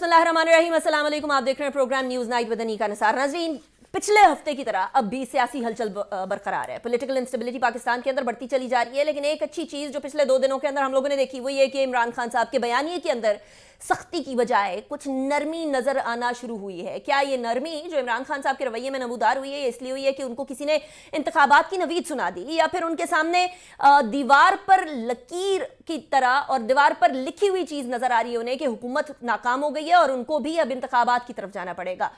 बिस्मिल्लाहिर्रहमानिर्रहीम, अस्सलाम वालेकुम। आप देख रहे हैं program news night with Anika Nisar. नाज़रीन, पिछले हफ्ते की तरह अब भी सियासी हलचल बरकरार है। पॉलिटिकल इंस्टेबिलिटी पाकिस्तान के अंदर बढ़ती चली जा रही है, लेकिन एक अच्छी चीज़ जो पिछले 2 दिनों के अंदर हम लोगों ने देखी वो ये कि इमरान खान साहब के बयानिए के अंदर सख्ती की बजाय कुछ नरमी नजर आना शुरू हुई है। क्या ये नरमी जो इमरान खान साहब के रवैये में नमूदार हुई है इसलिए हुई है कि उनको किसी ने इंतखाबात की नवीद सुना दी, या फिर उनके सामने दीवार पर लकीर की तरह और दीवार पर लिखी हुई चीज नजर आ रही है उन्हें कि हुकूमत नाकाम हो गई है और उनको भी अब इंतखाबात की तरफ जाना पड़ेगा।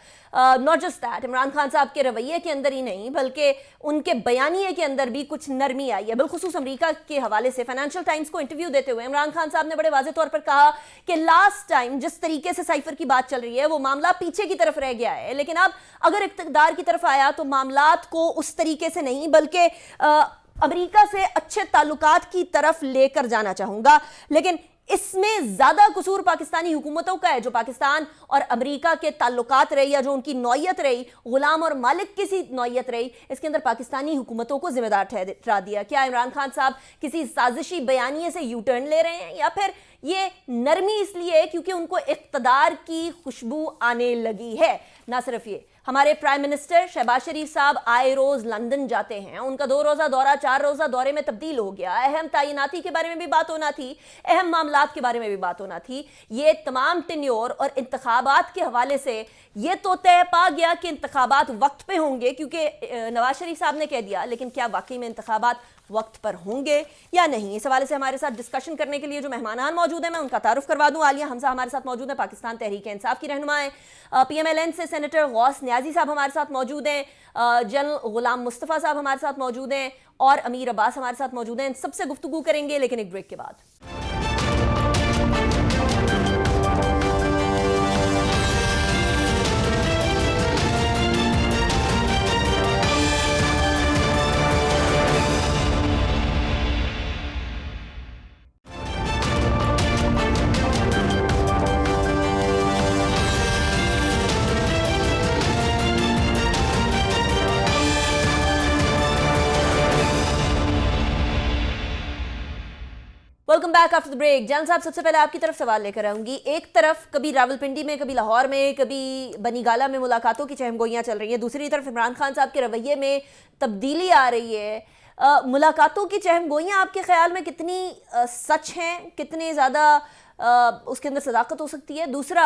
Not just that, Imran Khan साहब के रवैये के अंदर ही नहीं बल्कि उनके बयानिए के अंदर भी कुछ नरमी आई है। बिलखुसूस अमेरिका के हवाले से फाइनेंशियल टाइम्स को इंटरव्यू देते हुए इमरान खान साहब ने बड़े वाज़ेह तौर पर कहा कि लास्ट टाइम जिस तरीके से साइफर की बात चल रही है वो मामला पीछे की तरफ रह गया है, लेकिन अब अगर इक़्तिदार की तरफ आया तो मामलात को उस तरीके से नहीं बल्कि अमेरिका से अच्छे ताल्लुकात की तरफ लेकर जाना चाहूंगा। लेकिन इसमें ज्यादा कसूर पाकिस्तानी हुकूमतों का है, जो पाकिस्तान और अमेरिका के ताल्लुकात रही या जो उनकी नौयत रही, गुलाम और मालिक की सी नौयत रही, इसके अंदर पाकिस्तानी हुकूमतों को जिम्मेदार ठहरा दिया। क्या इमरान खान साहब किसी साजिशी बयानिए से यू टर्न ले रहे हैं, या फिर ये नरमी इसलिए है क्योंकि उनको इक़्तिदार की खुशबू आने लगी है? ना सिर्फ ये, हमारे प्राइम मिनिस्टर शहबाज शरीफ साहब आए रोज लंदन जाते हैं, उनका 2 रोजा दौरा 4 रोजा दौरे में तब्दील हो गया। अहम तैनाती के बारे में भी बात होना थी, अहम मामलात के बारे में भी बात होना थी। ये तमाम टेन्योर और इंतखाबात के हवाले से ये तो तय पा गया कि इंतखाबात वक्त पे होंगे क्योंकि नवाज शरीफ साहब ने कह दिया, लेकिन क्या वाकई में इंतखाबात वक्त पर होंगे या नहीं? इस हवाले से हमारे साथ डिस्कशन करने के लिए जो मेहमान मौजूद हैं मैं उनका तारुफ करवा दूं। आलिया हमजा हमारे साथ मौजूद है, पाकिस्तान तहरीक इंसाफ की रहनुमा है। PMLN से सेनेटर गौस न्याजी साहब हमारे साथ मौजूद हैं, जनरल गुलाम मुस्तफ़ा साहब हमारे साथ मौजूद हैं और अमीर अब्बास हमारे साथ मौजूद हैं। सबसे गुफ्तगू करेंगे लेकिन एक ब्रेक के बाद। Welcome back after the break. Jan साहब, सबसे पहले आपकी तरफ सवाल लेकर आऊंगी। एक तरफ कभी रावलपिंडी में, कभी लाहौर में, कभी बनीगाला में मुलाकातों की चहमगोइयां चल रही हैं, दूसरी तरफ इमरान खान साहब के रवैये में तब्दीली आ रही है। मुलाकातों की चहमगोइयां आपके ख्याल में कितनी सच हैं, कितने ज़्यादा उसके अंदर सदाकत हो सकती है? दूसरा,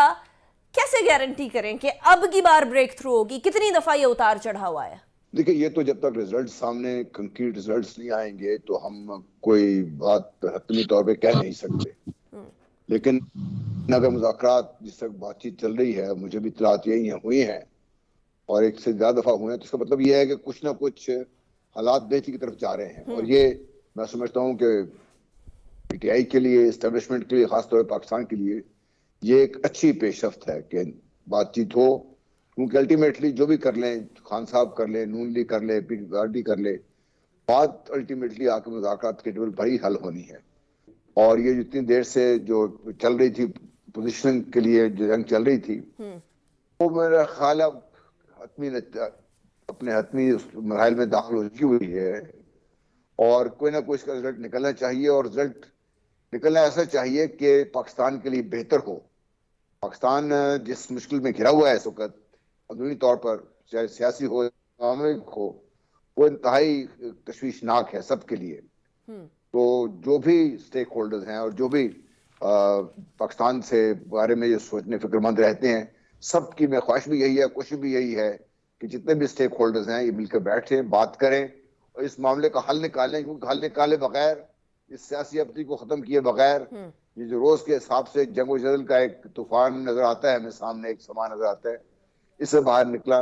कैसे गारंटी करें कि अब की बार ब्रेक थ्रू होगी? कितनी दफ़ा ये उतार चढ़ाव आया? देखिए, ये तो जब तक रिजल्ट सामने कंक्रीट रिजल्ट्स नहीं आएंगे तो हम कोई बात हतमी तौर पे कह नहीं सकते। लेकिन अगर मुज़ाकरात जिस तक बातचीत चल रही है, मुझे भी इत्तलात यही हुई हैं और एक से ज्यादा दफा हुए हैं, तो इसका मतलब ये है कि कुछ ना कुछ हालात बेहतरी की तरफ जा रहे हैं। और ये मैं समझता हूँ कि PTI के लिए, एस्टेब्लिशमेंट के लिए, खासतौर पर पाकिस्तान के लिए ये एक अच्छी पेशरफ्त है कि बातचीत हो, क्योंकि अल्टीमेटली जो भी कर लें, खान साहब कर ले, नून लीग कर ले, PRD कर ले, बात अल्टीमेटली आके मुज़ाकरात के टेबल पर ही हल होनी है। और ये जितनी देर से जो चल रही थी पोजीशन के लिए, जो जंग चल रही थी, वो मेरा ख्याल अपने हतमी मराहल में दाखिल हो चुकी हुई है और कोई ना कोई इसका रिजल्ट निकलना चाहिए। और रिजल्ट निकलना ऐसा चाहिए कि पाकिस्तान के लिए बेहतर हो। पाकिस्तान जिस मुश्किल में घिरा हुआ है इस वक्त, अंदरूनी तौर पर, चाहे सियासी हो, इकोनॉमिक हो, वो इंतहाई तशवीशनाक है सबके लिए। तो जो भी स्टेक होल्डर्स हैं और जो भी पाकिस्तान से बारे में जो सोचने फिक्रमंद रहते हैं, सबकी मैं ख्वाहिश भी यही है, कोशिश भी यही है कि जितने भी स्टेक होल्डर्स हैं ये मिलकर बैठें, बात करें और इस मामले का हल निकालें। क्योंकि हल निकाले बगैर, इस सियासी अवधि को खत्म किए बगैर, ये जो रोज के हिसाब से जंग जदल का एक तूफान नजर आता है हमें सामने, एक समा नजर आता है, इससे बाहर निकला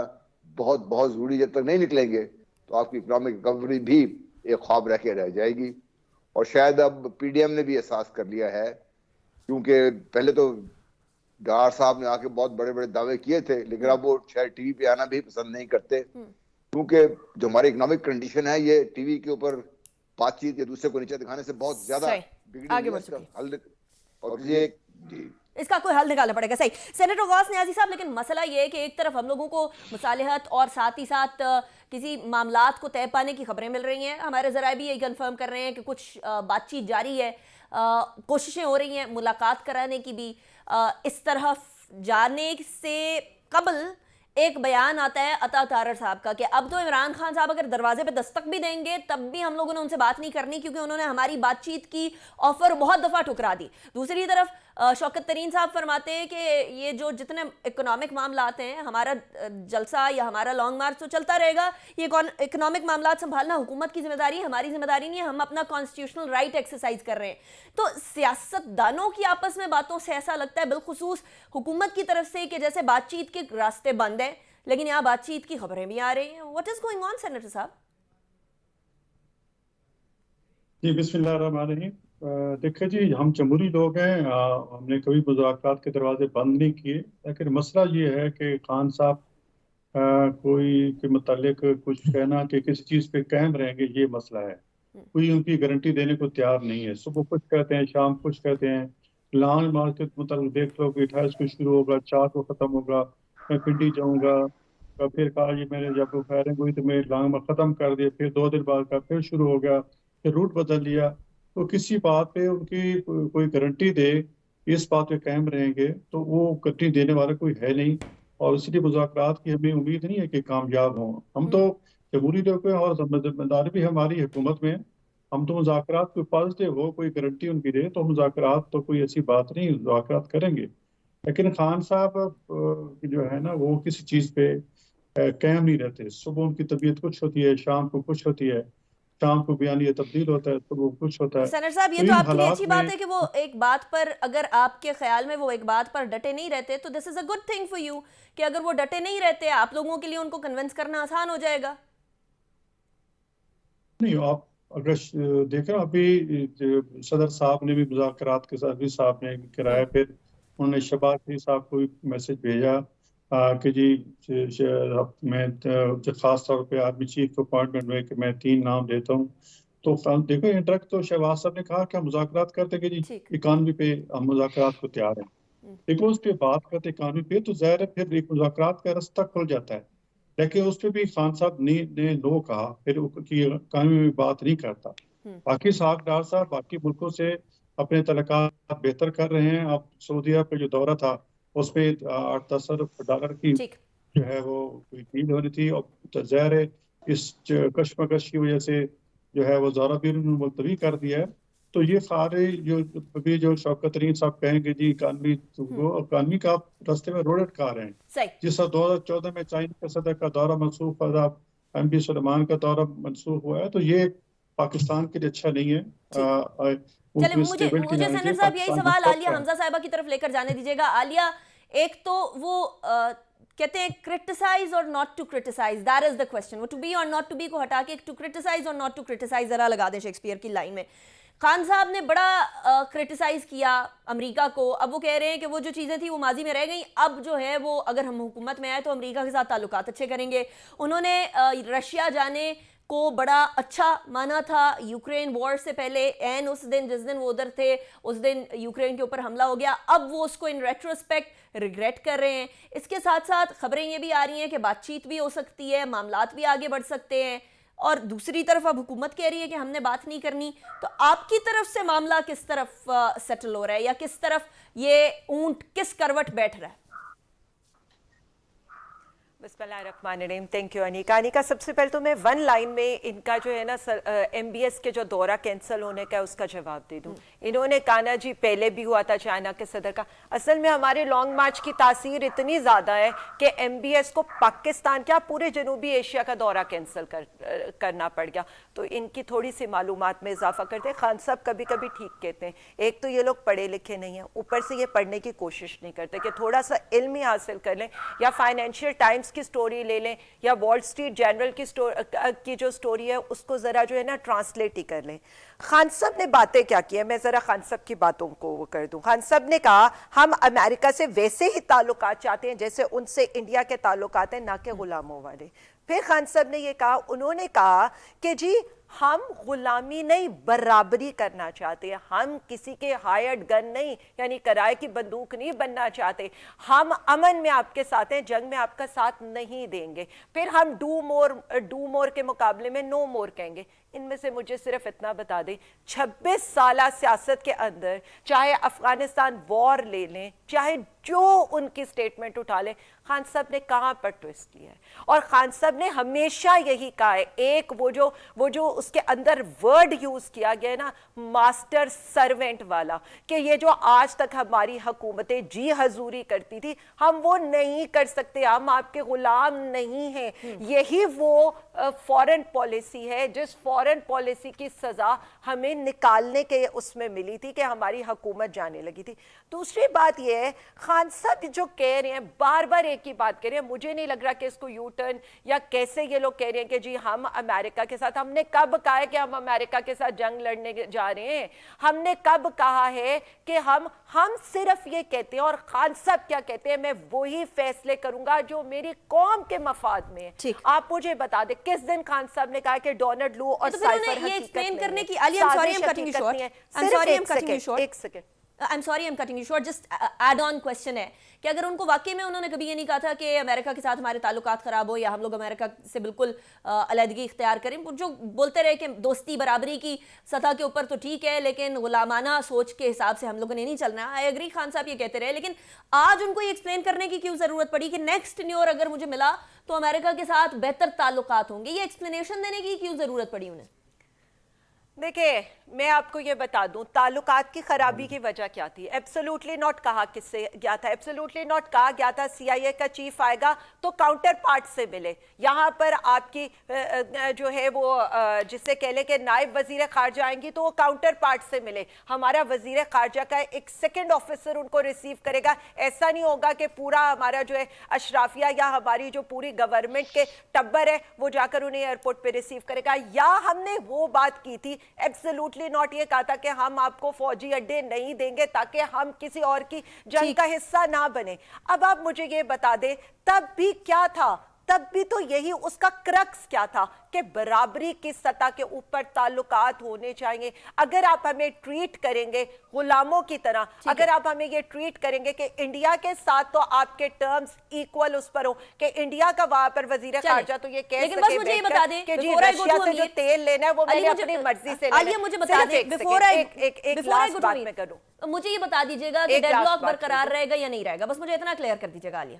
बहुत बहुत जरूरी। जब तक नहीं निकलेंगे तो आपकी इकोनॉमिक रिकवरी भी एक ख्वाब रह के रह जाएगी। और शायद अब PDM ने भी एहसास कर लिया है, क्योंकि पहले तो डार साहब ने आके बहुत बड़े बड़े दावे किए थे, लेकिन अब वो शायद टीवी पे आना भी पसंद नहीं करते, क्योंकि जो हमारी इकोनॉमिक कंडीशन है ये टीवी के ऊपर बातचीत या दूसरे को नीचे दिखाने से बहुत ज्यादा आगे बढ़ चुकी। और ये जी इसका कोई हल निकालना पड़ेगा। सही, सेनेटर गौस न्याजी साहब, लेकिन मसला ये है कि एक तरफ हम लोगों को मुसालिहत और साथ ही साथ किसी मामलात को तय पाने की खबरें मिल रही हैं, हमारे ज़राए भी यही कंफर्म कर रहे हैं कि कुछ बातचीत जारी है, कोशिशें हो रही हैं मुलाकात कराने की भी। इस तरह जाने से कबल एक बयान आता है अता तारर साहब का कि अब तो इमरान खान साहब अगर दरवाजे पे दस्तक भी देंगे तब भी हम लोगों ने उनसे बात नहीं करनी क्योंकि उन्होंने हमारी बातचीत की ऑफर बहुत दफा ठुकरा दी। दूसरी तरफ शौकत तरीन साहब फरमाते हैं कि ये जो जितने इकोनॉमिक मामला आते हैं, हमारा जलसा या हमारा लॉन्ग मार्च तो चलता रहेगा, ये इकोनॉमिक मामला संभालना हुकूमत की जिम्मेदारी है, हमारी जिम्मेदारी नहीं है, हम अपना कॉन्स्टिट्यूशनल राइट एक्सरसाइज कर रहे हैं। तो सियासतदानों की आपस में बातों से ऐसा लगता है बिलखुसूस हुकूमत की तरफ से कि जैसे बातचीत के रास्ते बंद हैं, लेकिन यहाँ बातचीत की खबरें भी आ रही हैं। What is going on senator साहब? जी बिस्मिल्लाहिर्रहमानिर्रहीम। देखिए जी, हम जमहूरी लोग हैं, हमने कभी मुज़ाकरात के दरवाजे बंद नहीं किए, लेकिन मसला ये है कि खान साहब कोई के मुतालिक कुछ कहना कि किसी चीज़ पे कायम रहेंगे, ये मसला है। कोई उनकी गारंटी देने को तैयार नहीं है। सुबह कुछ कहते हैं, शाम कुछ कहते हैं। लॉन्ग मार्च के मुतालिक देख लो कि 28 को शुरू होगा, 4 को ख़त्म होगा, मैं पिंडी जाऊँगा। फिर कहा जी मैंने जब फायरिंग हुई तो मैं लॉन्ग मार्च ख़त्म कर दिया, फिर 2 दिन बाद का फिर शुरू हो गया, फिर रूट बदल लिया। तो किसी बात पे उनकी कोई गारंटी दे, इस बात पे कायम रहेंगे, तो वो गारंटी देने वाला कोई है नहीं, और इसलिए मुज़ाकरात की हमें उम्मीद नहीं है कि कामयाब हों। हम तो जमहूरी लोग हैं और जिम्मेदारी भी हमारी हुकूमत में है। हम तो मुज़ाकरात कोई पॉजिटिव हो, कोई गारंटी उनकी दे तो मुज़ाकरात तो कोई ऐसी बात नहीं, मुज़ाकरात करेंगे। लेकिन खान साहब जो है ना, वो किसी चीज़ पे कायम नहीं रहते। सुबह उनकी तबीयत कुछ होती है, शाम को कुछ होती है, शाम को बयानिया तब्दील होता है, सुबह कुछ होता है। सनर साहब, ये तो तो इन आपके लिए हालात अच्छी बात में है कि वो एक बात पर, अगर आपके ख्याल में वो एक बात पर डटे नहीं रहते तो this is a good thing for you, कि अगर वो डटे नहीं रहते आप लोगों के लिए उनको कन्विंस करना आसान हो जाएगा। नहीं, आप अगर देखें अभी सदर साहब ने भी मुज़ाकरात के साथ भी साहब ने कराया, फिर उन्होंने शहबाज शरीफ साहब को भी मैसेज भेजा कि जी मैं खास तौर पे आर्मी चीफ को अपॉइंटमेंट में कि मैं 3 नाम देता हूँ। तो देखो इंटरेक्ट तो शहबाज साहब ने कहा कि हम मुज़ाकरात करते कि जी ठीक। इकानमी पे हम मुज़ाकरात को तैयार हैं। देखो उस पर बात करते इकानमी पे तो ज़ाहिर है फिर एक मुज़ाकरात का रास्ता खुल जाता है। लेकिन उस पर भी खान साहब ने नो कहा, फिर की कानूनी में बात नहीं करता। बाकी साहब साहब बाकी मुल्कों से अपने तल्लुकात बेहतर कर रहे हैं। अब सऊदी अरब का जो दौरा था उसमें 8-10 अरब डॉलर की ठीक। जो है वो कोई डील होनी थी, और ज़ाहिर है इस कशमकश की वजह से जो है वो दौरा भी उन्होंने मुलतवी कर दिया है। तो ये सारे जो अभी जो शौकत तरीन साहब कहेंगे जी इकानमी का रास्ते में रोड अटका रहे हैं। सही। जिस 2014 में चाइना के सदर का दौरा मनसूख हुआ, एमपी सुलेमान का दौरा मनसूख हुआ है, तो ये पाकिस्तान के लिए अच्छा नहीं है। चले, मुझे सनर साहब यही सवाल आलिया हमजा साहिबा की तरफ लेकर जाने दीजिएगा। आलिया, एक तो वो कहते हैं क्रिटिसाइज और not to criticise, that is the question. वो टू बी और नॉट टू बी को हटा के टू क्रिटिसाइज और नॉट टू क्रिटिसाइज जरा लगा दें शेक्सपियर की लाइन में। खान साहब ने बड़ा क्रिटिसाइज किया अमेरिका को। अब वो कह रहे हैं कि वो जो चीज़ें थी वो माजी में रह गई, अब जो है वो अगर हम हुकूमत में आए तो अमेरिका के साथ ताल्लुकात अच्छे करेंगे। उन्होंने रशिया जाने को बड़ा अच्छा माना था यूक्रेन वॉर से पहले, एंड उस दिन जिस दिन वो उधर थे उस दिन यूक्रेन के ऊपर हमला हो गया। अब वो उसको इन रेट्रोस्पेक्ट रिग्रेट कर रहे हैं। इसके साथ साथ खबरें ये भी आ रही हैं कि बातचीत भी हो सकती है, मामलात भी आगे बढ़ सकते हैं, और दूसरी तरफ अब हुकूमत कह रही है कि हमने बात नहीं करनी। तो आपकी तरफ से मामला किस तरफ सेटल हो रहा है, या किस तरफ ये ऊंट किस करवट बैठ रहा है? बिस्मिल्लाहिर्रहमानिर्रहीम। Thank you Anika. अनीका, सबसे पहले तो मैं वन लाइन में इनका जो है ना MBS के जो दौरा कैंसिल होने का उसका जवाब दे दूं। इन्होंने कहा ना जी पहले भी हुआ था चाइना के सदर का। असल में हमारे लॉन्ग मार्च की तासीर इतनी ज़्यादा है कि MBS को पाकिस्तान क्या पूरे जनूबी एशिया का दौरा कैंसिल करना पड़ गया। तो इनकी थोड़ी सी मालूमात में इजाफा करते हैं। खान साहब कभी कभी ठीक कहते हैं, एक तो ये लोग पढ़े लिखे नहीं हैं, ऊपर से ये पढ़ने की कोशिश नहीं करते कि थोड़ा सा इल्म ही हासिल कर लें, या फाइनेंशियल टाइम्स की स्टोरी ले लें, या वॉल स्ट्रीट जर्नल की जो स्टोरी है उसको ज़रा जो है ना ट्रांसलेट ही कर लें। खान साहब ने बातें क्या की है, मैं ज़रा खान साहब की बातों को वो कर दूं। खान साहब ने कहा हम अमेरिका से वैसे ही ताल्लुकात चाहते हैं जैसे उनसे इंडिया के ताल्लुकात हैं, ना कि गुलामों वाले। फिर खान साहब ने ये कहा, उन्होंने कहा कि जी हम गुलामी नहीं, बराबरी करना चाहते हैं। हम किसी के हायर्ड गन नहीं, यानी किराए की बंदूक नहीं बनना चाहते। हम अमन में आपके साथ हैं, जंग में आपका साथ नहीं देंगे। फिर हम डू मोर के मुकाबले में नो मोर कहेंगे। इनमें से मुझे सिर्फ इतना बता दें, 26 साल सियासत के अंदर चाहे अफगानिस्तान वॉर ले लें, चाहे जो उनकी स्टेटमेंट उठा लें, खान साहब ने कहां पर ट्विस्ट किया है? और खान साहब ने हमेशा यही कहा है, एक वो जो उसके अंदर वर्ड यूज किया गया है ना, मास्टर सर्वेंट वाला, कि ये जो आज तक हमारी हुकूमतें जी हजूरी करती थी, हम वो नहीं कर सकते, हम आपके गुलाम नहीं हैं। यही वो फॉरेन पॉलिसी है जिस फॉरेन पॉलिसी की सजा हमें निकालने के उसमें मिली थी कि हमारी हुकूमत जाने लगी थी। दूसरी बात यह है, खान साहब जो कह रहे हैं, बार बार एक ही बात कह रहे हैं, मुझे नहीं लग रहा कि इसको यू टर्न या कैसे ये लोग कह रहे हैं कि जी हम अमेरिका के साथ, हमने कब कहा है कि हम अमेरिका के साथ जंग लड़ने जा रहे हैं? हमने कब कहा है कि हम सिर्फ ये कहते हैं, और खान साहब क्या कहते हैं, मैं वही फैसले करूंगा जो मेरी कौम के मफाद में है। आप मुझे बता दें किस दिन खान साहब ने कहा कि डोनाल्ड लू और साइफर ये एक्सप्लेन करने की, Alia, I'm sorry I'm cutting you short. I'm sorry I'm cutting you short. एक second, I'm sorry I'm cutting you short. Just add on question है कि अगर उनको वाकई में उन्होंने कभी ये नहीं कहा था कि अमेरिका के साथ हमारे ताल्लुकात खराब हो या हम लोग अमेरिका से बिल्कुल अलहदगी इख्तियार करें, जो बोलते रहे कि दोस्ती बराबरी की सतह के ऊपर तो ठीक है, लेकिन गुलामाना सोच के हिसाब से हम लोगों ने नहीं चलना। आई एग्री, खान साहब ये कहते रहे, लेकिन आज उनको ये एक्सप्लेन करने की क्यों जरूरत पड़ी कि नेक्स्ट टेन्योर अगर मुझे मिला तो अमेरिका के साथ बेहतर ताल्लुकात होंगे? ये एक्सप्लेनेशन देने की क्यों जरूरत पड़ी उन्हें? देखिए, मैं आपको ये बता दूं, ताल्लुकात की खराबी की वजह क्या थी? एब्सोल्युटली नॉट कहा किससे गया था, एब्सोल्युटली नॉट कहा गया था CIA का चीफ आएगा तो काउंटर पार्ट से मिले। यहाँ पर आपकी जो है वो जिससे कह ले कि नायब वजीर खारजा आएंगी तो वो काउंटर पार्ट से मिले। हमारा वजीर खारजा का एक सेकेंड ऑफिसर उनको रिसीव करेगा। ऐसा नहीं होगा कि पूरा हमारा जो है अशराफिया या हमारी जो पूरी गवर्नमेंट के टब्बर है वो जाकर उन्हें एयरपोर्ट पे रिसीव करेगा। या हमने वो बात की थी, एब्सोल्युटली नॉट ये कहा था कि हम आपको फौजी अड्डे नहीं देंगे ताकि हम किसी और की जंग का हिस्सा ना बने। अब आप मुझे ये बता दें, तब भी क्या था? तब भी तो यही उसका क्रक्स क्या था कि बराबरी की सतह के ऊपर ताल्लुकात होने चाहिए। अगर आप हमें ट्रीट करेंगे गुलामों की तरह, अगर आप हमें ये ट्रीट करेंगे कि इंडिया के साथ तो आपके टर्म्स इक्वल उस पर हो कि इंडिया का वहां पर वजीर खारजा तो ये कह सके कि जी रशिया से जो तेल लेना है वो मैंने अपनी मर्जी से लेना है। मुझे बता दें, एक लास्ट बात मैं करूं, मुझे ये बता दीजिएगा कि डेडलॉक बरकरार रहेगा या नहीं रहेगा, बस मुझे इतना क्लियर कर दीजिएगा आलिया।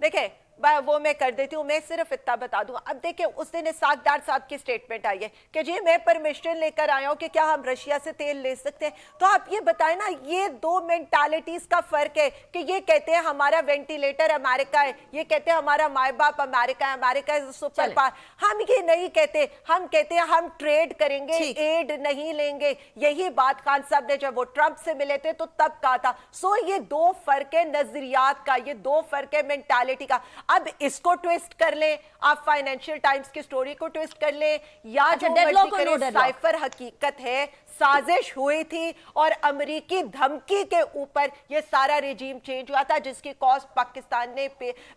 देखें वो मैं कर देती हूँ, मैं सिर्फ इतना बता दूं। अब देखिए, उस दिन इसाकदार साहब की स्टेटमेंट आई है कि जी मैं परमिशन लेकर आया हूँ कि क्या हम रशिया से तेल ले सकते हैं। तो आप ये बताएं ना, ये दो मेंटालिटीज का फर्क है कि ये कहते हैं हमारा वेंटिलेटर अमेरिका है, ये कहते हैं हमारा माए बाप अमेरिका है, अमेरिका इज सुपर पावर। हम ये नहीं कहते, हम कहते हैं हम ट्रेड करेंगे, एड नहीं लेंगे। यही बात खान साहब ने जब वो ट्रंप से मिले थे तो तब कहा था। सो ये दो फर्क है नजरियात का, ये दो फर्क है मेंटालिटी का। अब इसको ट्विस्ट कर ले, आप फाइनेंशियल टाइम्स की स्टोरी को ट्विस्ट कर ले, या जो मर्जी करे, साइफर हकीकत है, साजिश हुई थी और अमेरिकी धमकी के ऊपर ये सारा रेजीम चेंज हुआ था, जिसकी कॉस्ट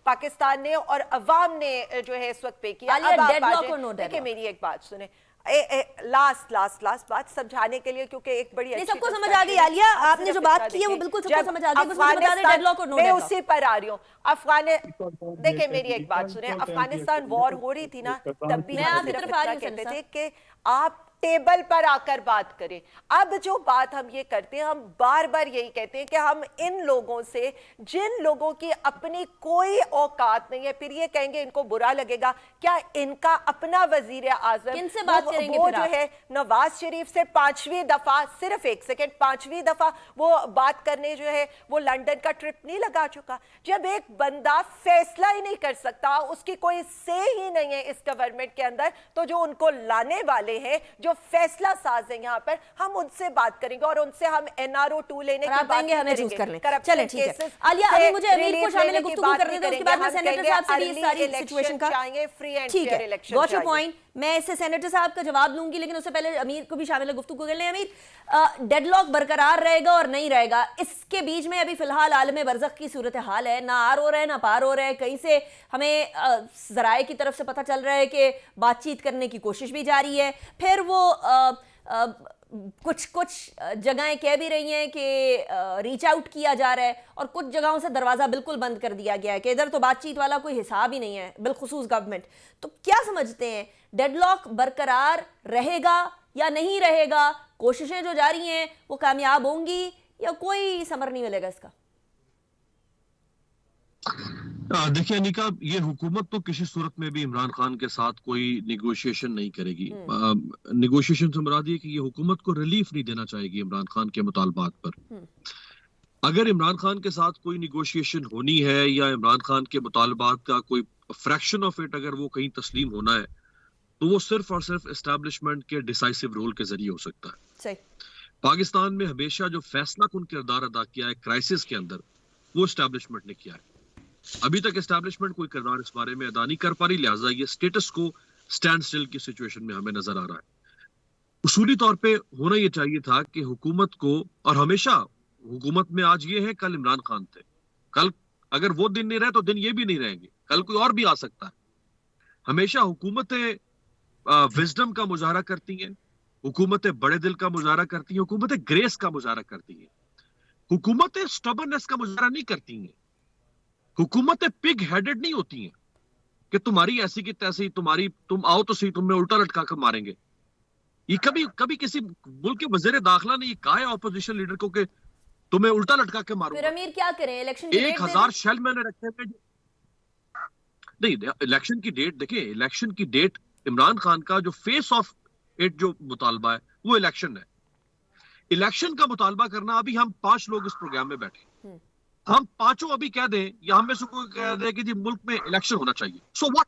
पाकिस्तान ने और अवाम ने जो है इस वक्त पे किया। देखिए, मेरी एक बात सुने, लास्ट बात समझाने के लिए, क्योंकि एक बड़ी अच्छी सबको समझ आ गई आलिया, आपने जो बात की है वो बिल्कुल सबको समझ आ गई। बस मुझे बता दें डेडलॉक और नो डेडलॉक। मैं उसी पर आ रही हूँ। देखिए, मेरी एक बात सुने, अफगानिस्तान वॉर हो रही थी ना, तब भी हम सिर्फ इतना कहते थे कि आप टेबल पर आकर बात करें। अब जो बात हम ये करते हैं, हम बार बार यही कहते हैं कि हम इन लोगों से, जिन लोगों की अपनी कोई औकात नहीं है, फिर ये कहेंगे इनको बुरा लगेगा, क्या इनका अपना वजीर आजम किनसे बात करेंगे वो जो है नवाज शरीफ से 5वीं दफा, सिर्फ एक सेकेंड, 5वीं दफा वो बात करने जो है वो लंदन का ट्रिप नहीं लगा चुका? जब एक बंदा फैसला ही नहीं कर सकता, उसकी कोई से ही नहीं है इस गवर्नमेंट के अंदर, तो जो उनको लाने वाले हैं, जो जो फैसला साज है यहाँ पर, हम उनसे बात करेंगे और उनसे हम NRO 2 लेने और की आप बात कहेंगे हमें चूज करेंगे। कर लें। Corruption चलें, ठीक है cases आलिया, से अभी मुझे अमीर को relief शामिल लेने की गुफ्तगू बात करने नहीं दें, उसके करेंगे। बाद मैं हम सेनेटर कहेंगे साहब से भी इस early सारी election सिचुएशन का चाहिए, free and ठीक fair है, election गॉट योर चाहिए। पॉइंट। मैं इससे सेनेटर साहब का जवाब लूंगी, लेकिन उससे पहले अमीर को भी शामिल गुफ्तगू कर लें। अमीर, डेडलॉक बरकरार रहेगा और नहीं रहेगा, इसके बीच में अभी फिलहाल आलम बरज़ख की सूरत हाल है, ना आर हो रहा है ना पार हो रहा है। कहीं से हमें ज़राए की तरफ से पता चल रहा है कि बातचीत करने की कोशिश भी जारी है, फिर वो कुछ जगहें कह भी रही हैं कि रीच आउट किया जा रहा है, और कुछ जगहों से दरवाज़ा बिल्कुल बंद कर दिया गया है कि इधर तो बातचीत वाला कोई हिसाब ही नहीं है, बिलखुसूस गवर्नमेंट। तो क्या समझते हैं, डेडलॉक बरकरार रहेगा या नहीं रहेगा? कोशिशें जो जारी हैं वो कामयाब होंगी या कोई समर नहीं मिलेगा इसका? देखिए अनिका, ये हुकूमत तो किसी सूरत में भी इमरान खान के साथ कोई निगोशिएशन नहीं करेगी। निगोशिएशन से मुराद ये कि ये हुकूमत को रिलीफ नहीं देना चाहेगी इमरान खान के मुतालबात पर। अगर इमरान खान के साथ कोई निगोशिएशन होनी है या इमरान खान के मुतालबात का कोई फ्रैक्शन ऑफ इट अगर वो कहीं तस्लीम होना है, तो वो सिर्फ और सिर्फ एस्टैब्लिशमेंट के डिसाइसिव रोल के जरिए हो सकता है। सही। पाकिस्तान में हमेशा जो फैसला कुन किरदार अदा किया है क्राइसिस के अंदर, वो एस्टैब्लिशमेंट ने किया है। अभी तक एस्टैब्लिशमेंट कोई किरदार इस बारे में अदा नहीं कर पा रही, लिहाजा ये स्टेटस को स्टैंड स्टिल की सिचुएशन में हमें नजर आ रहा है। उसूली तौर पे होना ये चाहिए था कि हुकूमत को, और हमेशा हुकूमत में आज ये है कल इमरान खान थे, कल अगर वो दिन नहीं रहे तो दिन ये भी नहीं रहेंगे, कल कोई और भी आ सकता है। हमेशा हुकूमतें विजडम का मुजाहरा करती हैं, हुकूमतें बड़े दिल का मुजाहरा करती हैं, हुकूमतें ग्रेस का मुजाहरा करती हैं, हुकूमतें स्टबर्ननेस का मुजाहरा नहीं करती हैं। हुकूमतें पिग हेडेड नहीं होती हैं कि तुम्हारी ऐसी की तैसी, तुम आओ तो सही, तुम्हें उल्टा लटका कर मारेंगे। ये कभी किसी मुल्क के वज़ीर दाखिला ने ये कहा है ऑपोजिशन लीडर को कि तुम्हें उल्टा लटका के मारूंगा? फिर अमीर क्या करें, इलेक्शन 1000 शेल मैंने रखे थे। नहीं, इलेक्शन की डेट देखिए, इलेक्शन की डेट इमरान खान का जो फेस ऑफ इट जो मुतालबा है वो इलेक्शन है। इलेक्शन का मुतालबा करना, अभी हम 5 लोग इस प्रोग्राम में बैठे, हम पांचों अभी कह दें या हम में से कोई कह दे कि जी मुल्क में इलेक्शन होना चाहिए, सो व्हाट?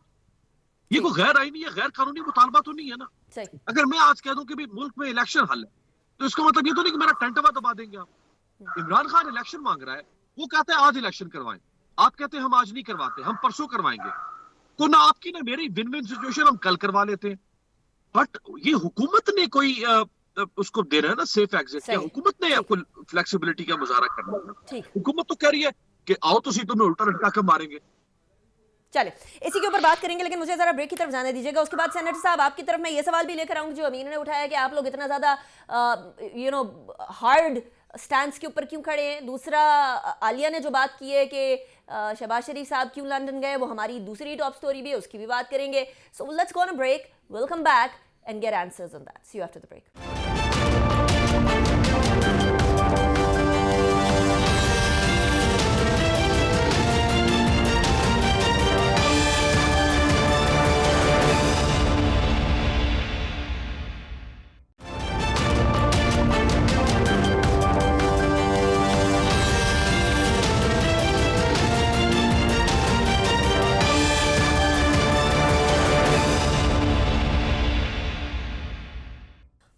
ये कोई गैर आईनी या गैर कानूनी मुतालबा तो नहीं है ना। सही। अगर मैं आज कह दूं कि भी मुल्क में इलेक्शन हल है, तो इसका मतलब ये तो नहीं कि मेरा टेंटवा दबा देंगे आप। इमरान खान इलेक्शन मांग रहा है, वो कहते हैं आज इलेक्शन करवाएं, आप कहते हैं हम आज नहीं करवाते, हम परसों करवाएंगे। तो ना आपकी ना मेरी विन विन सिचुएशन, हम कल करवा लेते हैं। बट ये हुकूमत ने कोई उसको दे रहा है ना सेफ एग्जिट, क्या हुकूमत ने आपको फ्लेक्सिबिलिटी का मुजाहरा करना है? हुकूमत तो कह रही है कि आओ तो सही, तुम्हें उल्टा लटका कर मारेंगे। चले, इसी के ऊपर बात करेंगे, लेकिन मुझे जरा ब्रेक की तरफ जाने दीजिएगा। उसके बाद सेनेटर साहब, आपकी तरफ मैं ये सवाल भी लेकर आऊंगी जो अमीन ने उठाया कि आप लोग इतना ज्यादा हार्ड स्टैंड के ऊपर क्यों खड़े हैं। दूसरा, आलिया ने जो बात की है कि शहबाज शरीफ साहब क्यों लंदन गए, वो हमारी दूसरी टॉप स्टोरी भी है, उसकी भी बात करेंगे। So let's go on a break, will come back and get answers on that. See you after the break.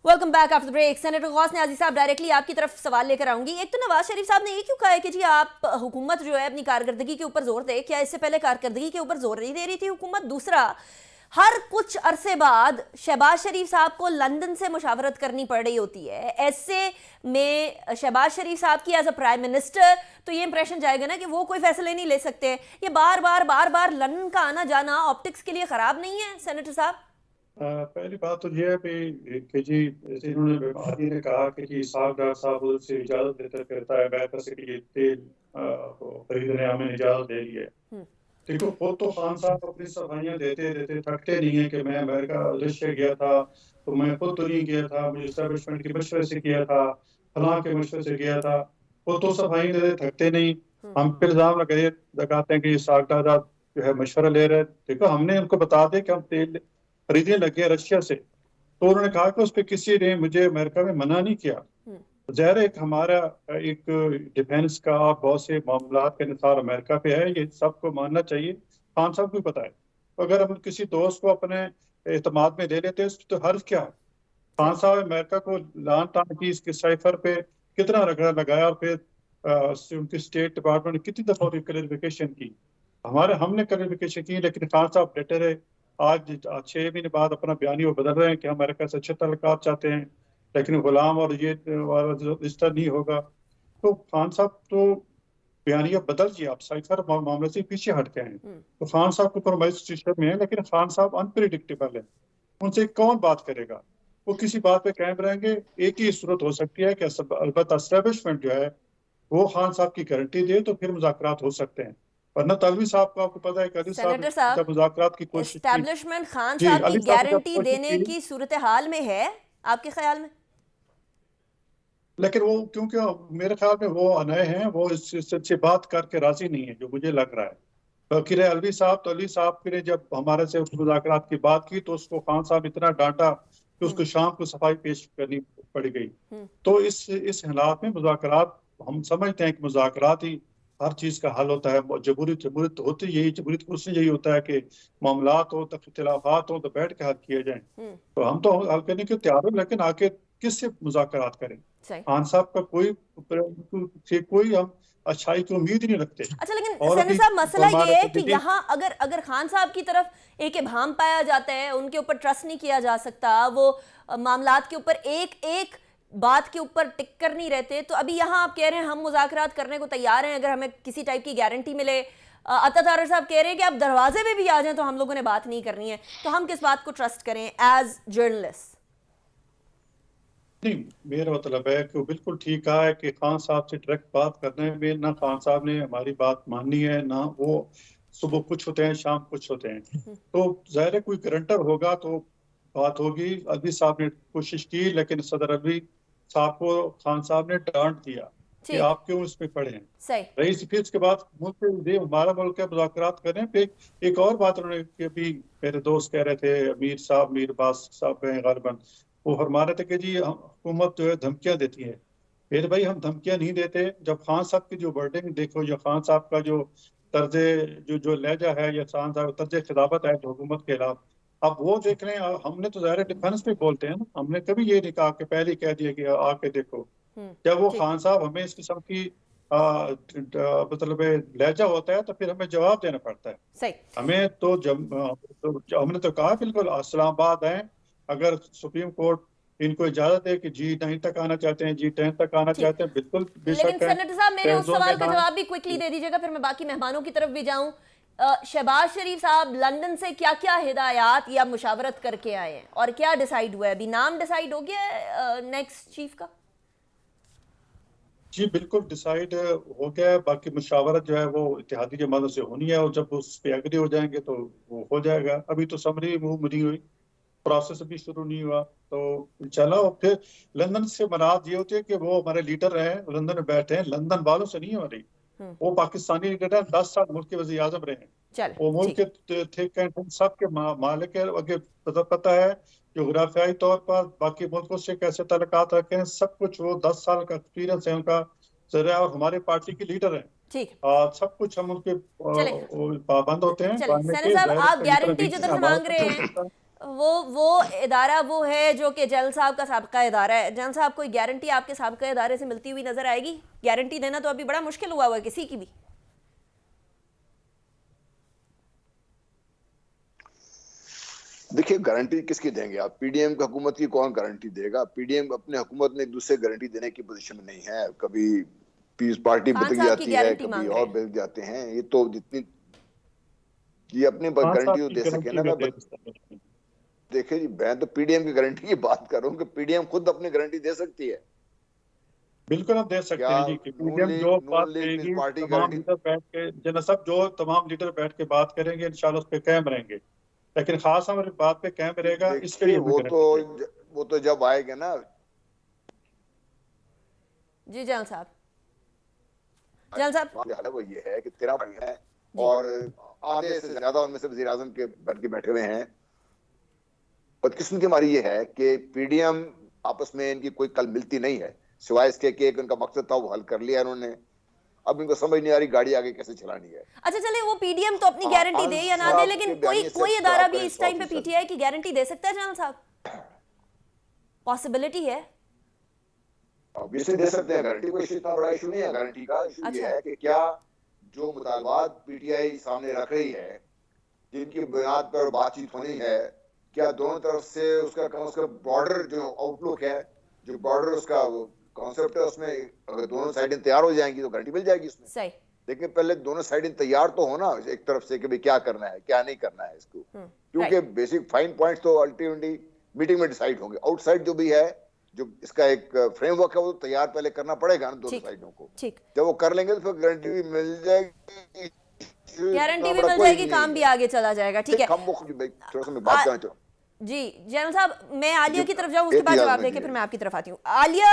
Welcome back after the break. Senator Ghaus Niazi साहब, डायरेक्टली आपकी तरफ सवाल लेकर आऊंगी। एक तो नवाज शरीफ साहब ने ये क्यों कहा है कि जी आप हुकूमत जो है अपनी कारकर्दगी के ऊपर जोर दे, क्या इससे पहले कारकर्दगी के ऊपर जोर नहीं दे रही थी हुकूमत? दूसरा, हर कुछ अरसे बाद शहबाज शरीफ साहब को लंदन से मुशावरत करनी पड़ रही होती है, ऐसे में शहबाज शरीफ साहब की एज अ प्राइम मिनिस्टर तो ये इंप्रेशन जाएगा ना कि वो कोई फैसले नहीं ले सकते। ये बार बार लंदन का आना जाना ऑप्टिक्स के लिए खराब नहीं है सेनेटर साहब? पहली बात तो यह है कि जी जैसे इन्होंने आदि ने कहा कि जी साहब डॉक्टर साहब उससे इजाजत देता फिरता है, अमेरिका से कि तेल खरीदने हमें इजाजत दे दी है। देखो, खुद तो खान साहब अपनी सफाइयाँ देते देते थकते नहीं है कि मैं अमेरिका उद्देश्य गया था, तो मैं खुद तो नहीं गया था, मुझे एस्टेब्लिशमेंट के मशवरे से किया था, फलां के मशवरे से गया था। खुद तो सफाई देते थकते नहीं। हम पे इल्जाम लगाते हैं कि साहब दादा जो है मशवरा ले रहे। देखो, हमने उनको बता दिया कि हम तेल खरीदने लगे रशिया से, तो उन्होंने कहा कि उस पर किसी ने मुझे अमेरिका में मना नहीं किया। ज़ाहिर एक हमारा एक डिफेंस का बहुत से मामला के निसार अमेरिका पे है, ये सबको मानना चाहिए, खान साहब को पता है। तो अगर हम किसी दोस्त को अपने एतमाद में ले लेते हैं तो हर्ज क्या है? खान साहब अमेरिका को लान तान की इसके साइफर पे कितना रगड़ा लगाया, और फिर उनकी स्टेट डिपार्टमेंट ने कितनी दफा उनकी क्लैरिफिकेशन की। हमने क्लैरिफिकेशन की, लेकिन खान साहब डटे रहे। आज 6 महीने बाद अपना बयानी वो बदल रहे हैं कि हम अमेरिका से अच्छे तल्लुकात चाहते हैं, लेकिन गुलाम और ये रिश्ता नहीं होगा। तो खान साहब तो बयानिया बदल दिया, आप साइफर मामले से पीछे हट गए हैं। तो खान साहब कॉम्प्रोमाइज सिस्टम में है, लेकिन खान साहब अनप्रिडिक्टेबल है। उनसे कौन बात करेगा? वो किसी बात पे कायम रहेंगे। एक ही सूरत हो सकती है कि अलबत्ता एस्टेब्लिशमेंट जो है वो खान साहब की गारंटी दे, तो फिर मुज़ाकरात हो सकते हैं। वरना तलवी साहब को आपको पता है कि अली सेनेटर साहब साहब, जब मुज़ाकरात की कोशिश की, एस्टैब्लिशमेंट खान जी साहब की अली साहब ने जब गारंटी कोशिश देने की, की सूरत हाल में है आपके ख्याल में? लेकिन वो क्योंकि मेरे ख्याल में वो नए हैं, वो इससे बात करके राजी नहीं है, जो मुझे लग रहा है। बाकी रहे अलवी साहब, तो अली साहब ने जब हमारे से मुज़ाकरात की बात की तो उसको खान साहब इतना डांटा कि उसको शाम को सफाई पेश करनी पड़ गई। तो इस हालात में मुज़ाकरात, हम समझते हैं कि मुज़ाकरात ही हर चीज का हल होता है। जमहूरियत होती यही, जमहूरियत को यही होता है कि मामलात हो, इख्तिलाफात हो तो बैठ के हल किए जाएं। तो हम तो हल करने के तैयार हो, लेकिन आके किससे मुज़ाकरात करें? सही। खान साहब का कोई हम अच्छाई की उम्मीद नहीं रखते। अच्छा, लेकिन और सेनेटर अभी साहब मसला ये है कि देखिए, यहाँ अगर अगर खान साहब की तरफ एक इब्हाम पाया जाता है, उनके ऊपर ट्रस्ट नहीं किया जा सकता, वो मामलात के ऊपर एक एक बात के ऊपर टिक कर नहीं रहते, तो अभी यहाँ आप कह रहे हैं हम मुज़ाकरात करने को तैयार हैं अगर हमें किसी टाइप की गारंटी मिले। अता तारर साहब कह रहे हैं कि आप दरवाजे पे भी आ जाएं तो हम लोगों ने बात नहीं करनी है। तो हम किस बात को ट्रस्ट करें एज जर्नलिस्ट? नहीं, मेरा मतलब है कि वो बिल्कुल ठीक कहा है कि खान साहब से डायरेक्ट बात करने में ना खान साहब ने हमारी बात माननी है, ना वो सुबह कुछ होते हैं शाम कुछ होते हैं। तो जाहिर है कोई गारंटर होगा तो बात होगी। अली साहब ने कोशिश की, लेकिन सदर अली साहब को खान साहब ने डांट दिया कि ठीक। आप क्यों इसमें पड़े हैं। सही। रईस फिर उसके बाद मुल्क हमारा मुल्क है, मुज़ाकरात करें। फिर एक और बात उन्होंने कि अभी मेरे दोस्त कह रहे थे, मीर बास साहब हैं गालिबन, वो फरमा रहे थे कि जी हुकूमत जो है धमकियां देती है। फिर भाई हम धमकियां नहीं देते। जब खान साहब की जो वर्डिंग देखो, या खान साहब का जो तर्जे जो लहजा है, या खान साहब तर्ज खिताबत है हुकूमत के खिलाफ, अब वो देख लें। हमने तो ज़ाहिर डिफेंस में बोलते हैं ना, हमने कभी ये नहीं कहा कि पहले ही कह दिया कि आके देखो। जब वो ठीक। खान साहब हमें इस किस्म की मतलब लहजा होता है तो फिर हमें जवाब देना पड़ता है। सही। हमें तो हमने तो कहा बिल्कुल इस्लामाबाद आए, अगर सुप्रीम कोर्ट इनको इजाजत है कि G9 तक आना चाहते हैं, G10 तक आना ठीक। चाहते हैं, बिल्कुल लेकिन बेशक है। सेनेटर साहब मेरे उस जोन सवाल में का ना जवाब भी क्विकली दे दीजिएगा, फिर मैं बाकी मेहमानों की तरफ भी जाऊं। शहबाज शरीफ साहब लंदन से क्या क्या हिदायत या मुशावरत करके आए हैं और क्या डिसाइड हुआ है? अभी नाम डिसाइड हो गया है नेक्स्ट चीफ का? जी बिल्कुल डिसाइड हो गया है। बाकी मुशावरत जो है वो इत्तेहादी जमातों से होनी है, और जब उस पे एग्री हो जाएंगे तो वो हो जाएगा। अभी तो समरी मूव नहीं हुई, प्रोसेस भी शुरू नहीं हुआ, तो चला। और फिर लंदन से मुराद ये होती है कि वो हमारे लीडर हैं, लंदन में बैठे हैं, लंदन वालों से नहीं हो रही। वो पाकिस्तानी लीडर हैं, 10 साल मुल्क के वज़ीर आज़म रहे हैं, चल वो मुल्क ठीक। के थे सब के मालिक है। आगे पता है जोग्राफियाई तौर पर बाकी मुल्कों से कैसे ताल्लुकात रखे हैं, सब कुछ। वो 10 साल का एक्सपीरियंस है उनका जरिया, और हमारे पार्टी के लीडर हैं। ठीक। सब कुछ हम उनके चले पाबंद होते हैं चले मानने सेनेटर के। साहब, ज़ाहिर आप है कई तरह गारंटी जो तरफ हमारा मांग रहे हैं वो इदारा वो है जो कि जनरल साहब का साबका इदारा है। जनरल साहब कोई गारंटी आपके साबका इदारे से मिलती हुई नजर आएगी? गारंटी देना तो अभी बड़ा मुश्किल हुआ है किसी की भी। देखिए, गारंटी किसकी देंगे आप? पीडीएम की हुकूमत की कौन गारंटी देगा? पीडीएम अपने हुकूमत में एक दूसरे गारंटी देने की पोजीशन में नहीं है। कभी पीस पार्टी खान बदल साहब की जाती है, गारंटी कभी मांग रहे और हैं। बदल जाते हैं। ये तो जितनी ये अपनी खान साहब गारंटी तो की दे सके गारंटी ना। में मैं दे सकते हैं। देखिए जी, मैं तो पीडीएम की गारंटी की बात कर रहा हूँ कि पीडीएम खुद अपनी गारंटी दे सकती है। बिल्कुल आप दे सकते क्या हैं जी कि पीडीएम जो बात नून लीग पीस कहेगी, पार्टी तमाम गारंटी? लीडर बैठ के जना सब जो तमाम लीडर बैठ के बात करेंगे, इंशाल्लाह उस पर कायम रहेंगे। लेकिन खास हमारी बात पे कायम रहेगा, इसके लिए देखिए, हमें गारंटी चाहिए। वो तो जब आएगा ना। जी जनरल साहब। जनरल साहब, हाल है वो ये है कि 13 भाई हैं और आधे से ज्यादा उनमें से वजीर आजम के बन के बैठे हुए हैं। बदकिस्मती की हमारी ये है कि पीडीएम आपस में इनकी कोई कल मिलती नहीं है, सिवाय इसके कि एक उनका मकसद था वो हल कर लिया इन्होंने। अब इनको समझ नहीं आ रही गाड़ी आगे कैसे चलानी है। अच्छा चले वो पीडीएम तो अपनी गारंटी दे या ना दे, लेकिन कोई इदारा भी इस टाइम पे पीटीआई की गारंटी दे सकता है जनरल साहब? पॉसिबिलिटी है? ऑब्वियसली दे सकते हैं गारंटी, कोई इतना बड़ा इशू नहीं है गारंटी का। इशू ये है कि क्या जो मुतालबात पीटीआई सामने रख रही है, जिनकी बुनियाद पर बातचीत होनी है, क्या दोनों तरफ से उसका बॉर्डर जो आउटलुक है, जो बॉर्डर उसका कॉन्सेप्ट है, उसमें अगर दोनों साइडें तैयार हो जाएंगी तो गारंटी मिल जाएगी उसमें। सही। लेकिन पहले दोनों साइडें तैयार तो होना एक तरफ से कि भाई क्या करना है क्या नहीं करना है इसको, क्योंकि बेसिक फाइन पॉइंट्स तो अल्टीमेटली मीटिंग में डिसाइड होंगे। आउटसाइड जो भी है, जो इसका एक फ्रेमवर्क है, वो तैयार पहले करना पड़ेगा ना दोनों साइडों को। ठीक, जब वो कर लेंगे तो फिर गारंटी भी मिल जाएगी, गारंटी भी मिल जाएगी, काम भी आगे चला जाएगा। ठीक है, थोड़ा सा मैं बात करना चाहूँ जी जैनल साहब, मैं आलिया की तरफ जाऊं, उसके बाद जवाब देके फिर मैं आपकी तरफ आती हूँ। आलिया,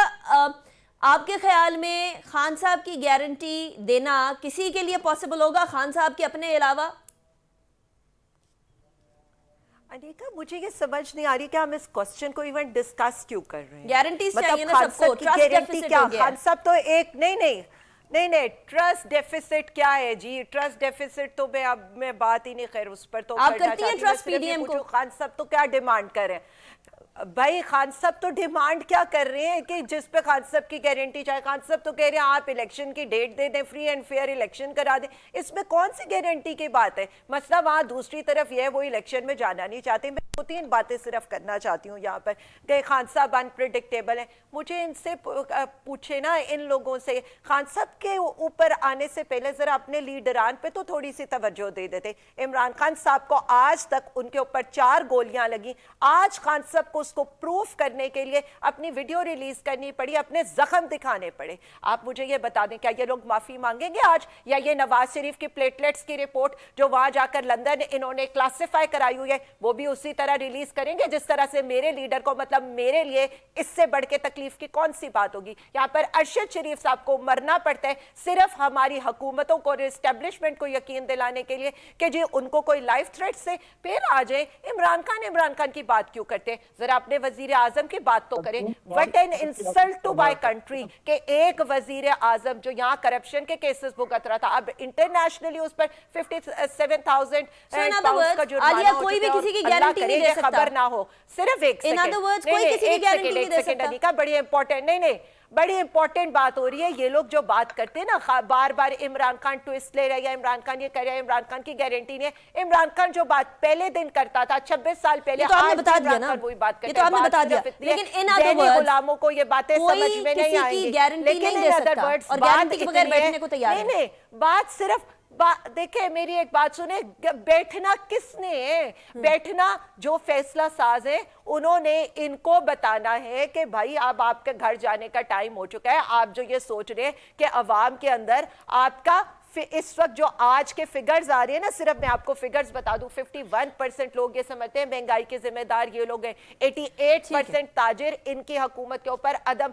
आपके ख्याल में खान साहब की गारंटी देना किसी के लिए पॉसिबल होगा, खान साहब के अपने अलावा? अनिका, मुझे ये समझ नहीं आ रही कि हम इस क्वेश्चन को इवन डिस्कस क्यों कर रहे हैं। गारंटीज चाहिए ना खान सबको, साहब की ट्रस्ट गारंटी डेफिसिट क्या? हो गया खान साहब तो एक नहीं, ट्रस्ट डेफिसिट क्या है जी? ट्रस्ट डेफिसिट तो मैं बात ही नहीं, खैर उस पर तो आप करती हैं ट्रस्ट पीडीएम को? खान साहब तो क्या डिमांड कर रहे हैं भाई? खान साहब तो डिमांड क्या कर रहे हैं कि जिस पे खान साहब की गारंटी चाहे। खान साहब तो कह रहे हैं आप इलेक्शन की डेट दे दें, फ्री एंड फेयर इलेक्शन करा दें। इसमें कौन सी गारंटी की बात है? मसला वहां दूसरी तरफ यह है, वो इलेक्शन में जाना नहीं चाहते। मैं 2-3 बातें सिर्फ करना चाहती हूँ यहाँ पर कि खान साहब अनप्रिडिक्टेबल है। मुझे इनसे पूछे ना, इन लोगों से, खान साहब के ऊपर आने से पहले जरा अपने लीडरान पे तो थोड़ी सी तवज्जो दे देते। इमरान खान साहब को आज तक उनके ऊपर 4 गोलियां लगी। आज खान साहब को उसको प्रूफ करने के लिए अपनी वीडियो रिलीज करनी पड़ी, अपने जख्म दिखाने पड़े। आप मुझे ये बता दें, क्या ये लोग माफी मांगेंगे आज? या ये नवाज शरीफ की प्लेटलेट्स की रिपोर्ट जो वहां जाकर लंदन इन्होंने क्लासिफाई कराई हुई है, वो भी उसी तरह रिलीज करेंगे जिस तरह से मेरे लीडर को, मतलब मेरे लिए इससे बढ़ के तकलीफ की कौन सी बात होगी? यहाँ पर अरशद शरीफ साहब को मरना पड़ता है सिर्फ हमारी हुकूमतों को और एस्टेब्लिशमेंट को यकीन दिलाने के लिए कि जी उनको कोई लाइफ थ्रेट से फिर आ जाए। इमरान खान की बात क्यों करते हैं? जरा अपने वजीर आजम की बात तो करें। What an insult to my country कि एक वजीर आजम जो यहाँ करप्शन के केसेस भुगत रहा था, अब इंटरनेशनली उस पर 57,000 पाउंड का जुर्माना हो कोई भी चुका है। किसी की अल्लाह गारंटी नहीं करे दे सकता। खबर ना हो। सिर्फ एक In other words, कोई किसी की गारंटी नहीं दे सकता। अनिका, बड़ी इंपॉर्टेंट, नहीं बड़ी इंपॉर्टेंट बात हो रही है। ये लोग जो बात करते हैं ना, बार बार इमरान खान ट्विस्ट ले रहा है या इमरान खान ये कर रहा है, इमरान खान की गारंटी नहीं है। इमरान खान जो बात पहले दिन करता था 26 साल पहले, तो आपने बता दिया ना, वही बात ये तो आपने बता दिया। लेकिन इन अदर वर्ड्स गुलामों को ये बातें समझ में नहीं आएंगी, लेकिन इन अदर वर्ड्स और गारंटी के बगैर बैठने को तैयार नहीं, बात सिर्फ देखिए, मेरी एक बात सुने, बैठना किसने है? बैठना जो फैसला साज है उन्होंने इनको बताना है कि भाई अब आपके घर जाने का टाइम हो चुका है। आप जो ये सोच रहे हैं कि अवाम के अंदर आपका इस वक्त जो आज के फिगर्स आ रहे हैं ना, सिर्फ मैं आपको फिगर्स बता दूं, 51% लोग ये समझते हैं महंगाई के जिम्मेदार ये लोग हैं। 88% ताजिर इनकी हुकूमत के ऊपर अदम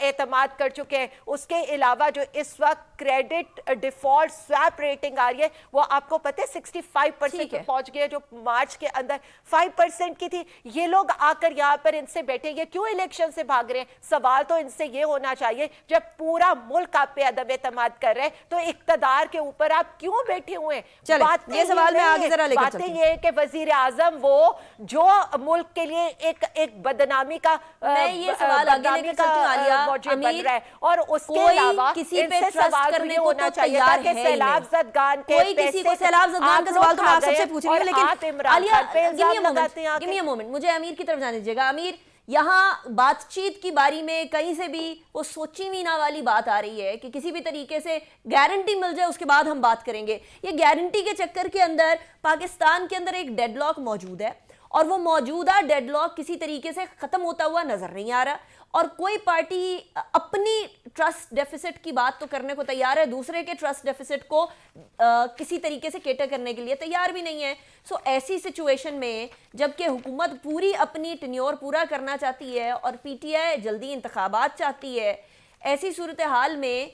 एतमाद कर चुके हैं। उसके अलावा जो इस वक्त क्रेडिट डिफॉल्ट स्वैप रेटिंग आ रही है, वो आपको पता है 65% पे पहुंच गई है, जो मार्च के अंदर 5% की थी। ये लोग आकर यहाँ पर इनसे बैठे, ये क्यों इलेक्शन से भाग रहे हैं? सवाल तो इनसे ये होना चाहिए, जब पूरा मुल्क आप पे अदम एतमाद कर रहे हैं तो इक्तदार के ऊपर आप क्यों बैठे हुए हैं? बात ये सवाल मैं आगे जरा लेकर चलती हूं। बातें ये है कि वजीर आजम वो जो मुल्क के लिए एक बदनामी का, मैं ये सवाल आगे लेकर चलती हूं आलिया, बन रहा है। और उसके अलावा किसी पे ट्रस्ट करने को तो तैयार है ही नहीं। कोई किसी को सैलाब ज़दगान का सवाल तो मैं आप सबसे पूछ रही हूं, लेकिन Alia give me a moment, मुझे अमीर की तरफ जाने दीजिएगा। अमीर, यहाँ बातचीत की बारी में कहीं से भी वो सोची मीना वाली बात आ रही है कि किसी भी तरीके से गारंटी मिल जाए उसके बाद हम बात करेंगे। ये गारंटी के चक्कर के अंदर पाकिस्तान के अंदर एक डेडलॉक मौजूद है और वो मौजूदा डेडलॉक किसी तरीके से खत्म होता हुआ नजर नहीं आ रहा और कोई पार्टी अपनी ट्रस्ट डेफिसिट की बात तो करने को तैयार है, दूसरे के ट्रस्ट डेफिसिट को किसी तरीके से केटर करने के लिए तैयार भी नहीं है। सो ऐसी सिचुएशन में जबकि हुकूमत पूरी अपनी टेन्योर पूरा करना चाहती है और पीटीआई जल्दी इंतखाबात चाहती है, ऐसी सूरत हाल में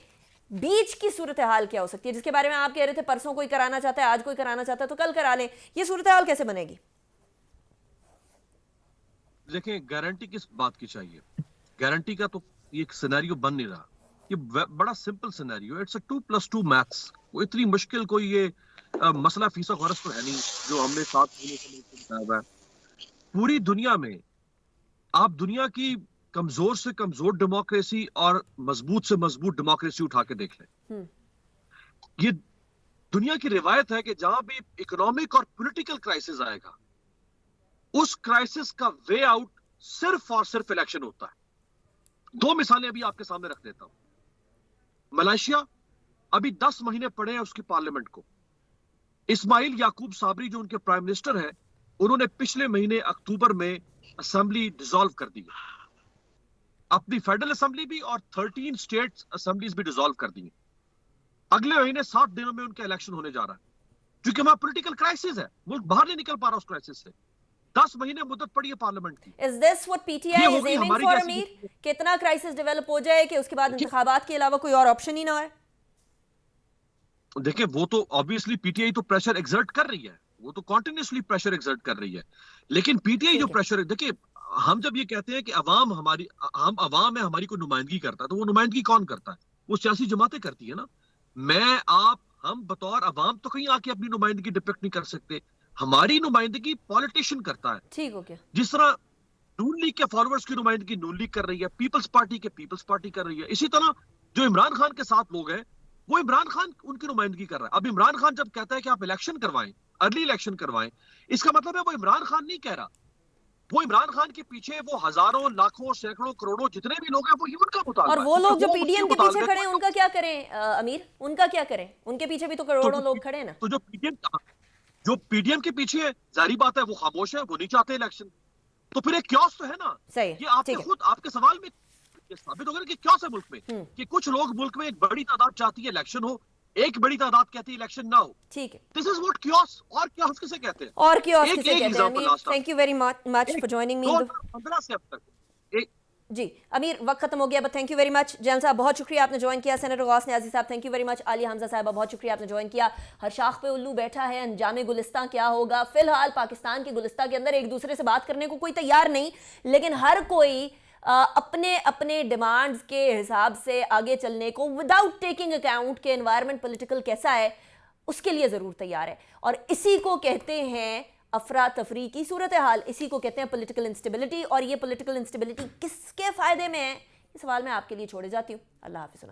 बीच की सूरत हाल क्या हो सकती है, जिसके बारे में आप कह रहे थे परसों कोई कराना चाहता है, आज कोई कराना चाहता है तो कल करा लें, ये सूरत हाल कैसे बनेगी? देखिए, गारंटी किस बात की चाहिए? गारंटी का तो एक सिनेरियो बन नहीं रहा। ये बड़ा simple scenario, it's a 2+2 maths. वो इतनी मुश्किल कोई ये मसला फीसो खर्च तो है नहीं जो हमने 7 महीने से बताया है। पूरी दुनिया में आप दुनिया की कमजोर से कमजोर डेमोक्रेसी और मजबूत से मजबूत डेमोक्रेसी उठा के देख लें। ये दुनिया की रिवायत है कि जहां भी इकोनॉमिक और पॉलिटिकल क्राइसिस आएगा, उस क्राइसिस का वे आउट सिर्फ और सिर्फ इलेक्शन होता है। 2 मिसालें अभी आपके सामने रख देता हूं। मलेशिया अभी 10 महीने पड़े हैं उसकी पार्लियामेंट को। इस्माइल याकूब साबरी जो उनके प्राइम मिनिस्टर हैं, उन्होंने पिछले महीने अक्टूबर में असेंबली डिसॉल्व कर दी, अपनी फेडरल असेंबली भी और 13 स्टेट असेंबलीज भी डिसॉल्व कर दी। अगले महीने 7 दिनों में उनका इलेक्शन होने जा रहा है, क्योंकि वहां पॉलिटिकल क्राइसिस है, मुल्क बाहर नहीं निकल पा रहा उस क्राइसिस से। 10 महीने मुद्दत पड़ी है पार्लियामेंट की। Is this what PTI is aiming for अमीर? कितना क्राइसिस डेवलप हो जाए कि उसके बाद इंतखाबात के अलावा कोई और ऑप्शन ही ना हो? देखिए, वो तो ऑब्वियसली पीटीआई तो प्रेशर एक्सर्ट कर रही है, वो तो कॉन्टिन्यूसली प्रेशर एक्सर्ट कर रही है। लेकिन पीटीआई जो प्रेशर, देखिए हम जब ये कहते हैं कि हम अवाम है, हमारी कोई नुमाइंदगी करता है, तो वो नुमाइंदगी कौन करता है? वो सियासी जमातें करती है ना। मैं, आप, हम बतौर अवाम तो कहीं आके अपनी नुमाइंदगी डिपिक्ट नहीं कर सकते। हमारी नुमाइंदगी पॉलिटिशियन करता है। ठीक हो गया। जिस तरह नून लीग के फॉलोअर्स की नुमाइंदगी नून लीग कर रही है, पीपल्स पार्टी के पीपल्स पार्टी कर रही है, इसी तरह जो इमरान खान के साथ लोग हैं, वो इमरान खान उनकी नुमाइंदगी कर रहा है। अब इमरान खान जब कहता है कि आप इलेक्शन करवाएं, अर्ली इलेक्शन करवाएं, इसका मतलब है वो इमरान खान नहीं कह रहा, वो इमरान खान के पीछे वो हजारों, लाखों, सैकड़ों, करोड़ों जितने भी लोग हैं, वो उनका मुतालबा और है। वो लोग जो वो पीडीएम उसके के पीछे मुतालबे खड़े हैं, उनका क्या करें अमीर? उनका क्या करें? उनके पीछे भी तो करोड़ों लोग खड़े हैं ना। तो जो पीडीएम के पीछे है, जाहिर बात है वो खामोश है, वो नहीं चाहते इलेक्शन। तो फिर एक क्योस तो है ना। सही है, ये आपने ठीक है। खुद आपके सवाल में ये साबित हो गया कि क्योस है मुल्क में, कि कुछ लोग मुल्क में एक बड़ी तादाद चाहती है इलेक्शन हो, एक बड़ी तादाद कहती है इलेक्शन ना हो। ठीक है। This is what chaos. और क्योस किसे कहते हैं? और क्योस एक- किसे एक कहते हैं example अमीर? last time. Thank you very much for joining me. 2015 से अब तक जी अमीर, वक्त खत्म हो गया, but thank you very much. Jain साहब बहुत शुक्रिया आपने ज्वाइन किया। सेनेटर गौस न्याजी साहब thank you very much. Alia Hamza साहबा बहुत शुक्रिया आपने ज्वाइन किया। हर शाख पे उल्लू बैठा है, अंजामे गुलिस्तां क्या होगा? फिलहाल पाकिस्तान के गुलिस्तां के अंदर एक दूसरे से बात करने को कोई तैयार नहीं, लेकिन हर कोई अपने अपने डिमांड्स के हिसाब से आगे चलने को विदाउट टेकिंग अकाउंट के एनवायरनमेंट पॉलिटिकल कैसा है उसके लिए ज़रूर तैयार है। और इसी को कहते हैं अफरा तफरी की सूरत हाल, इसी को कहते हैं पॉलिटिकल इंस्टेबिलिटी। और ये पॉलिटिकल इंस्टेबिलिटी किसके फ़ायदे में है, ये सवाल मैं आपके लिए छोड़े जाती हूँ। अल्लाह हाफिज़।